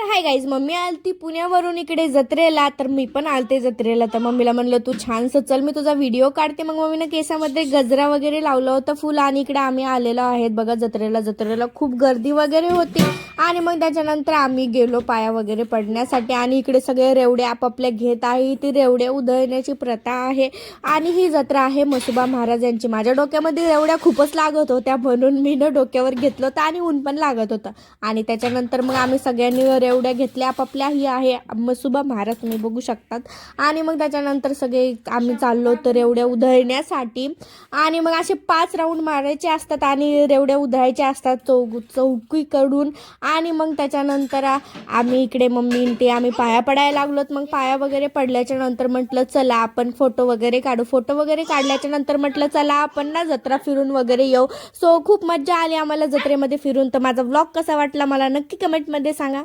तर hi guys, mummy आलती पुण्यावरून इकडे जत्रेला, तर मी पण आलते जत्रेला. तर मम्मीला म्हणलं तू छानसं चल, मी तुझा व्हिडिओ काढते. मग मम्मीनं केसामध्ये गजरा वगैरे लावलं होतं फुल, आणि इकडे आम्ही आलेलो आहेत बघा जत्रेला खूप गर्दी वगैरे होती. आणि मग त्याच्यानंतर आम्ही गेलो पाया वगैरे पडण्यासाठी, आणि इकडे सगळे रेवडे आपापल्या घेत आहे. ती रेवडे उधळण्याची प्रथा आहे, आणि ही जत्रा आहे म्हसोबा महाराज यांची. माझ्या डोक्यामध्ये रेवड्या खूपच लागत होत्या, म्हणून मी डोक्यावर घेतलं होतं, आणि ऊन पण लागत होतं. आणि त्याच्यानंतर मग आम्ही सगळ्यांनी रेवड्या घेतल्या आपापल्या. ही आहे म्हसोबा महाराज, तुम्ही बघू शकतात. आणि मग त्याच्यानंतर सगळे आम्ही चाललो होतो रेवड्या उधळण्यासाठी. आणि मग असे 5 राऊंड मारायचे असतात, आणि रेवड्या उधळायच्या असतात चौकीकडून. आणि मग त्याच्यानंतर आम्ही इकडे मम्मी ते आम्ही पाया पडायला लागलोत. मग पाया वगैरे पडल्याच्या नंतर म्हटलं चला आपण फोटो वगैरे काढू. फोटो वगैरे काढल्याच्या नंतर म्हटलं चला आपण ना जत्रा फिरून वगैरे येऊ. सो खूप मज्जा आली आम्हाला जत्रेमध्ये फिरून. तर माझा व्लॉग कसा वाटला मला नक्की कमेंटमध्ये सांगा.